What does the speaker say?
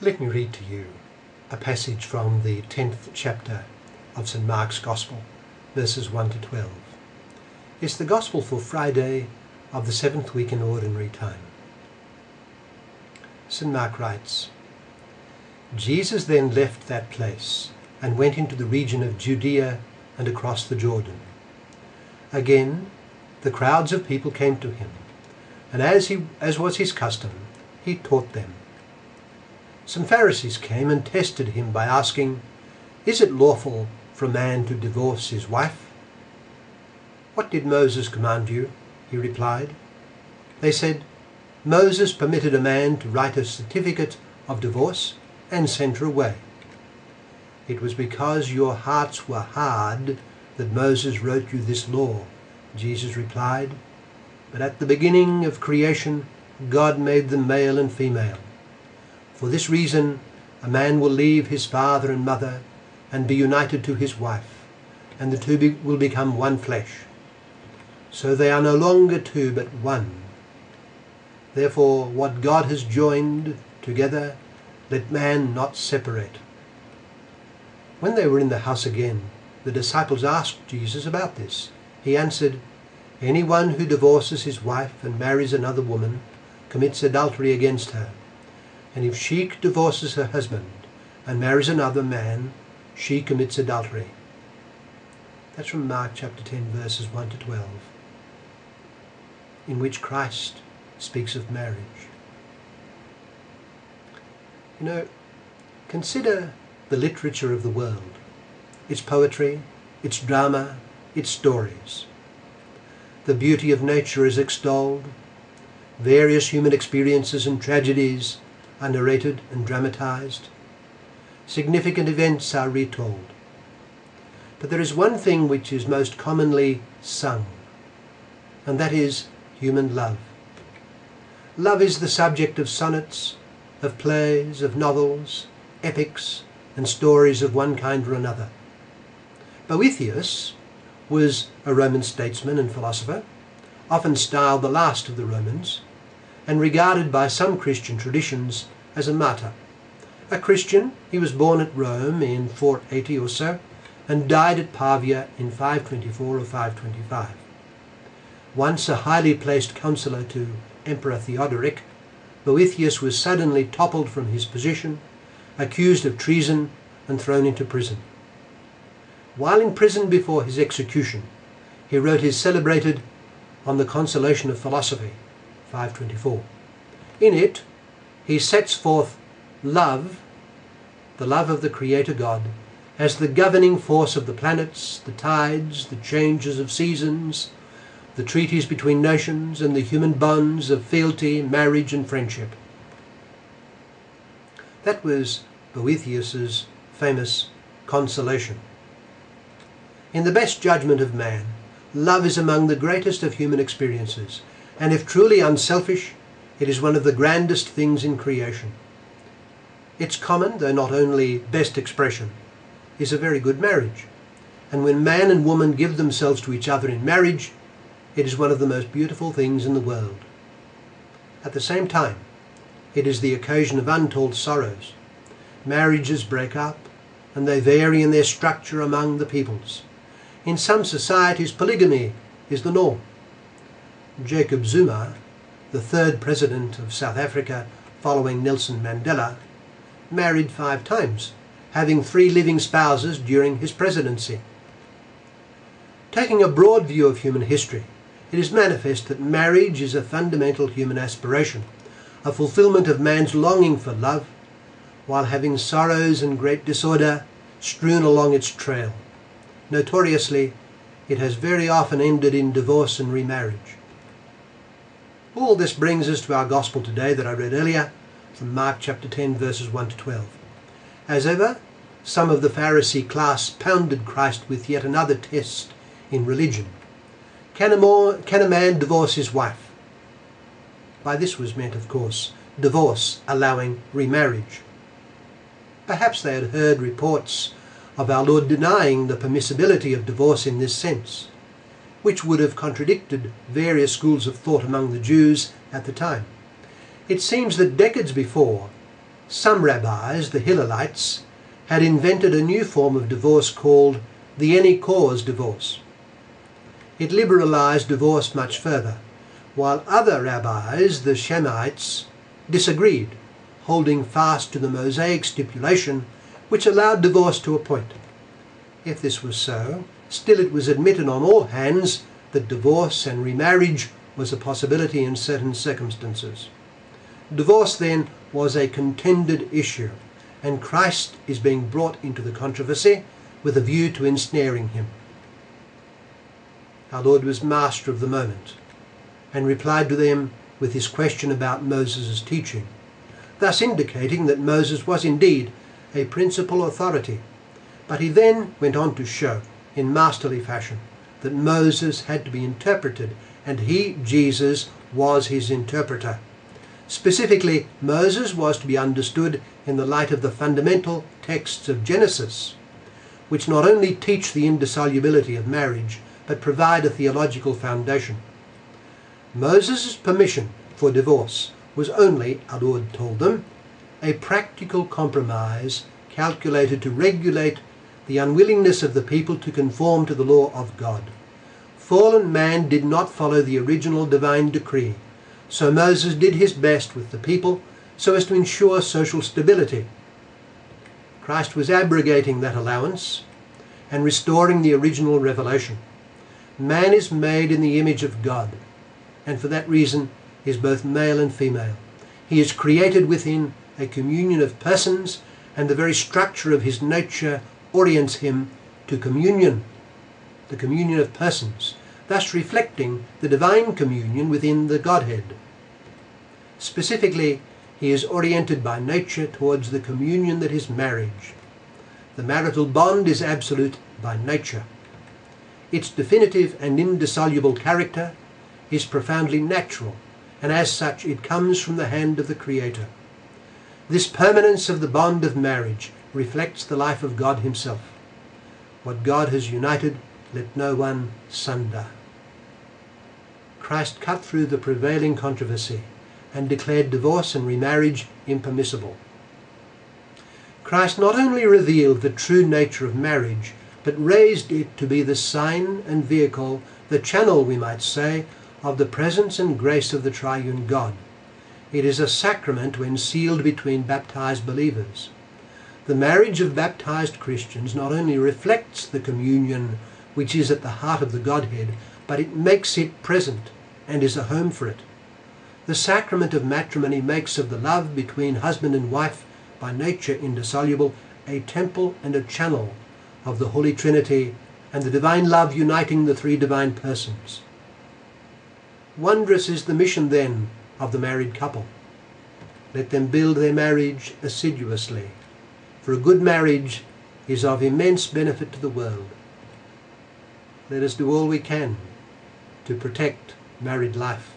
Let me read to you a passage from the 10th chapter of St. Mark's Gospel, verses 1 to 12. It's the Gospel for Friday of the 7th week in Ordinary Time. St. Mark writes, Jesus then left that place and went into the region of Judea and across the Jordan. Again, the crowds of people came to him, and as was his custom, he taught them. Some Pharisees came and tested him by asking, "Is it lawful for a man to divorce his wife?" "What did Moses command you?" he replied. They said, "Moses permitted a man to write a certificate of divorce and send her away." "It was because your hearts were hard that Moses wrote you this law," Jesus replied. "But at the beginning of creation, God made them male and female. For this reason, a man will leave his father and mother and be united to his wife, and the two will become one flesh. So they are no longer two, but one. Therefore, what God has joined together, let man not separate." When they were in the house again, the disciples asked Jesus about this. He answered, "Anyone who divorces his wife and marries another woman commits adultery against her. And if she divorces her husband and marries another man, she commits adultery." That's from Mark chapter 10, verses 1 to 12, in which Christ speaks of marriage. Consider the literature of the world, its poetry, its drama, its stories. The beauty of nature is extolled. Various human experiences and tragedies are narrated and dramatized. Significant events are retold. But there is one thing which is most commonly sung, and that is human love. Love is the subject of sonnets, of plays, of novels, epics, and stories of one kind or another. Boethius was a Roman statesman and philosopher, often styled the last of the Romans, and regarded by some Christian traditions as a martyr. A Christian, he was born at Rome in 480 or so, and died at Pavia in 524 or 525. Once a highly placed counselor to Emperor Theodoric, Boethius was suddenly toppled from his position, accused of treason, and thrown into prison. While in prison before his execution, he wrote his celebrated On the Consolation of Philosophy, 524. In it, he sets forth love, the love of the Creator God, as the governing force of the planets, the tides, the changes of seasons, the treaties between nations, and the human bonds of fealty, marriage, and friendship. That was Boethius's famous Consolation. In the best judgment of man, love is among the greatest of human experiences, and if truly unselfish, it is one of the grandest things in creation. Its common, though not only best expression, is a very good marriage. And when man and woman give themselves to each other in marriage, it is one of the most beautiful things in the world. At the same time, it is the occasion of untold sorrows. Marriages break up, and they vary in their structure among the peoples. In some societies, polygamy is the norm. Jacob Zuma, the third president of South Africa following Nelson Mandela, married 5 times, having 3 living spouses during his presidency. Taking a broad view of human history, it is manifest that marriage is a fundamental human aspiration, a fulfillment of man's longing for love, while having sorrows and great disorder strewn along its trail. Notoriously, it has very often ended in divorce and remarriage. All this brings us to our Gospel today that I read earlier, from Mark chapter 10, verses 1 to 12. As ever, some of the Pharisee class pounded Christ with yet another test in religion. Can a man divorce his wife? By this was meant, of course, divorce allowing remarriage. Perhaps they had heard reports of our Lord denying the permissibility of divorce in this sense, which would have contradicted various schools of thought among the Jews at the time. It seems that decades before, Some rabbis, the Hillelites, had invented a new form of divorce called the any cause divorce. It liberalized divorce much further, while other rabbis, the Shemites, disagreed, holding fast to the Mosaic stipulation which allowed divorce to a point. If this was so, still it was admitted on all hands that divorce and remarriage was a possibility in certain circumstances. Divorce then was a contended issue, and Christ is being brought into the controversy with a view to ensnaring him. Our Lord was master of the moment and replied to them with his question about Moses' teaching, thus indicating that Moses was indeed a principal authority. But he then went on to show, in masterly fashion, that Moses had to be interpreted, and he, Jesus, was his interpreter. Specifically, Moses was to be understood in the light of the fundamental texts of Genesis, which not only teach the indissolubility of marriage, but provide a theological foundation. Moses' permission for divorce was only, our Lord told them, a practical compromise calculated to regulate the unwillingness of the people to conform to the law of God. Fallen man did not follow the original divine decree, so Moses did his best with the people so as to ensure social stability. Christ was abrogating that allowance and restoring the original revelation. Man is made in the image of God, and for that reason is both male and female. He is created within a communion of persons, and the very structure of his nature orients him to communion, the communion of persons, thus reflecting the divine communion within the Godhead. Specifically, he is oriented by nature towards the communion that is marriage. The marital bond is absolute by nature. Its definitive and indissoluble character is profoundly natural, and as such it comes from the hand of the Creator. This permanence of the bond of marriage reflects the life of God himself. What God has united, let no one sunder. Christ cut through the prevailing controversy and declared divorce and remarriage impermissible. Christ not only revealed the true nature of marriage, but raised it to be the sign and vehicle, the channel, we might say, of the presence and grace of the triune God. It is a sacrament when sealed between baptized believers. The marriage of baptized Christians not only reflects the communion which is at the heart of the Godhead, but it makes it present and is a home for it. The sacrament of matrimony makes of the love between husband and wife, by nature indissoluble, a temple and a channel of the Holy Trinity and the divine love uniting the three divine persons. Wondrous is the mission then of the married couple. Let them build their marriage assiduously, for a good marriage is of immense benefit to the world. Let us do all we can to protect married life.